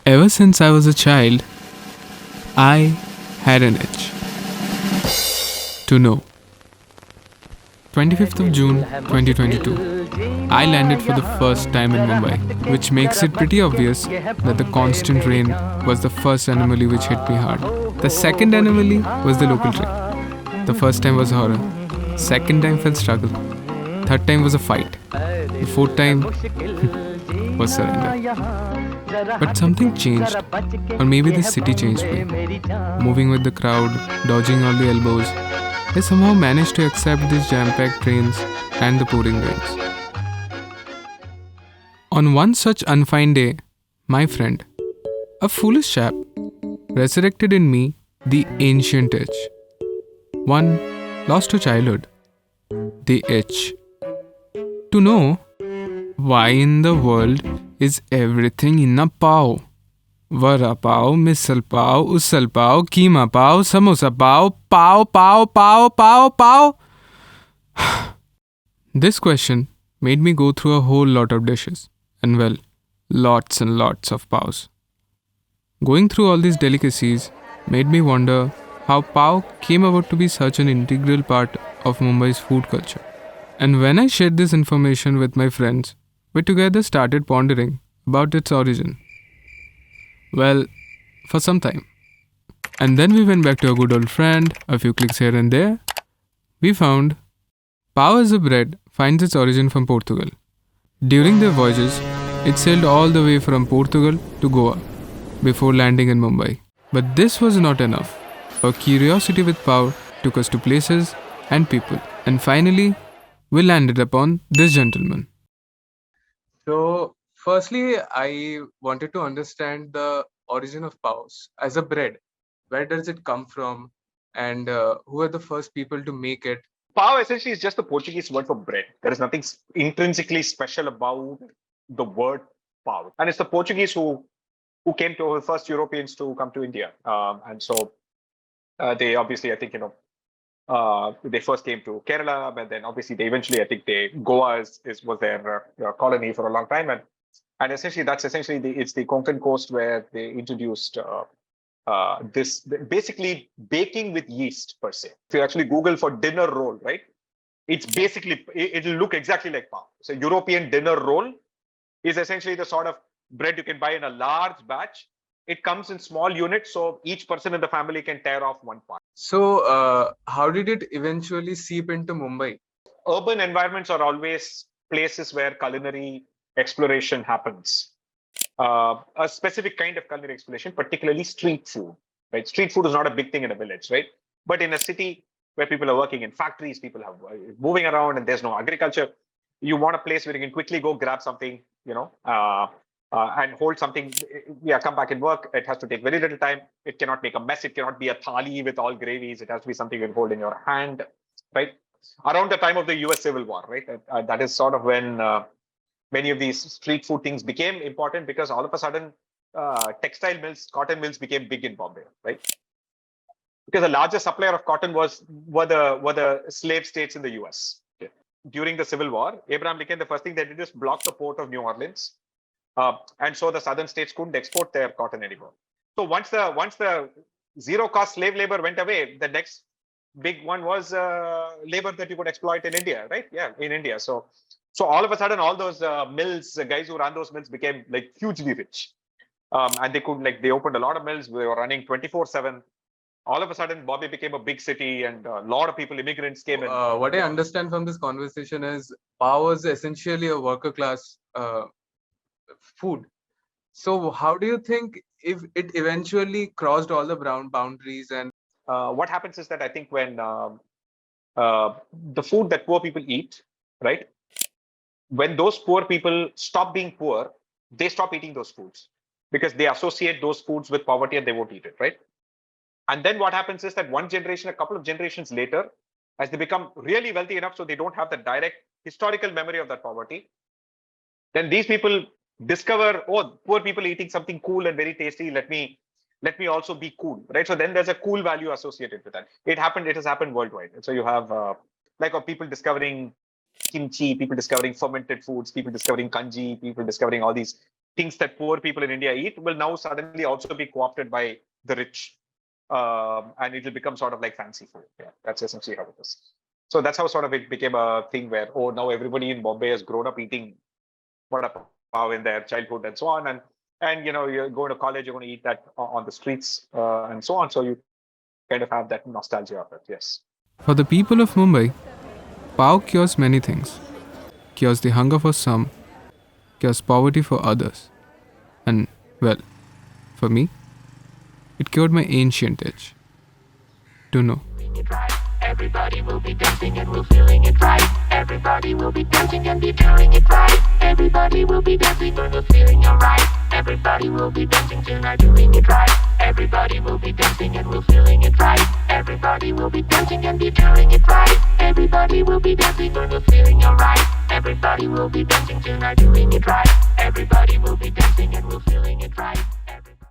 Ever since I was a child, I had an itch to know. 25th of June 2022, I landed for the first time in Mumbai, which makes it pretty obvious that the constant rain was the first anomaly which hit me hard. The second anomaly was the local train. The first time was horror. Second time felt struggle. Third time was a fight. The fourth time was surrender. But something changed, or maybe the city changed me. Moving with the crowd, dodging all the elbows, I somehow managed to accept these jam packed trains and the pouring rains. On one such unfine day, my friend, a foolish chap, resurrected in me the ancient itch. One lost to childhood, the itch. To know why in the world is everything in a pav? Vada pav, misal pav, usal pav, keema pav, samosa pav, pav, pav, pav, pav, pav. This question made me go through a whole lot of dishes, and well, lots and lots of pavs. Going through all these delicacies made me wonder how pav came about to be such an integral part of Mumbai's food culture. And when I shared this information with my friends, we together started pondering about its origin. Well, for some time. And then we went back to a good old friend, a few clicks here and there. We found Pau as a bread finds its origin from Portugal. During their voyages, it sailed all the way from Portugal to Goa before landing in Mumbai. But this was not enough. Our curiosity with Pau took us to places and people. And finally, we landed upon this gentleman. So, firstly, I wanted to understand the origin of paos as a bread. Where does it come from? And who are the first people to make it? Pau essentially is just the Portuguese word for bread. There is nothing intrinsically special about the word pau. And it's the Portuguese who came to first Europeans to come to India. And so they obviously, I think, they first came to Kerala, but then obviously they eventually, I think Goa was their colony for a long time. And essentially that's essentially it's the Konkan coast where they introduced this basically baking with yeast per se. If you actually Google for dinner roll, right? It's basically, it'll look exactly like pau. So European dinner roll is essentially the sort of bread you can buy in a large batch. It comes in small units, so each person in the family can tear off one part. So, how did it eventually seep into Mumbai? Urban environments are always places where culinary exploration happens. A specific kind of culinary exploration, particularly street food. Right, street food is not a big thing in a village, right? But in a city where people are working in factories, people are moving around, and there's no agriculture. You want a place where you can quickly go grab something, and hold something. Yeah, come back and work. It has to take very little time. It cannot make a mess. It cannot be a thali with all gravies. It has to be something you can hold in your hand, right? Around the time of the U.S. Civil War, right? That is sort of when many of these street food things became important because all of a sudden textile mills, cotton mills became big in Bombay, right? Because the largest supplier of cotton were the slave states in the US. Okay. During the Civil War, Abraham Lincoln, the first thing they did is block the port of New Orleans, and so the southern states couldn't export their cotton anymore. So once the zero cost slave labor went away, the next big one was labor that you could exploit in India, right? Yeah, in India. So all of a sudden, all those mills, guys who ran those mills became like hugely rich. And they opened a lot of mills. They were running 24/7. All of a sudden, Bombay became a big city, and a lot of people, immigrants came in. What I understand from this conversation is power is essentially a worker class food. So, how do you think if it eventually crossed all the boundaries and what happens is that I think when the food that poor people eat, right? When those poor people stop being poor, they stop eating those foods because they associate those foods with poverty and they won't eat it, right? And then what happens is that one generation, a couple of generations later, as they become really wealthy enough so they don't have the direct historical memory of that poverty, then these people discover, oh, poor people eating something cool and very tasty. Let me also be cool, right? So then there's a cool value associated with that. It has happened worldwide. And so you have people discovering kimchi, people discovering fermented foods, people discovering kanji, people discovering all these things that poor people in India eat will now suddenly also be co-opted by the rich, and it will become sort of like fancy food. Yeah, that's essentially how it is. So that's how sort of it became a thing where, oh, now everybody in Bombay has grown up eating vada pav in their childhood and so on, and you're going to college, you're going to eat that on the streets, and so on. So you kind of have that nostalgia of it. Yes. For the people of Mumbai, pav cures many things. Cures the hunger for some, cures poverty for others. And, well, for me, it cured my ancient itch to know. Everybody will be dancing and we're feeling it right. Everybody will be dancing and be doing it right. Everybody will be dancing and we're feeling alright. Everybody will be dancing tonight, doing it right. Everybody will be dancing and we're feeling it right. Everybody will be dancing and be doing it right. Everybody will be dancing and we're feeling alright. Everybody will be dancing tonight, doing it right. Everybody will be dancing and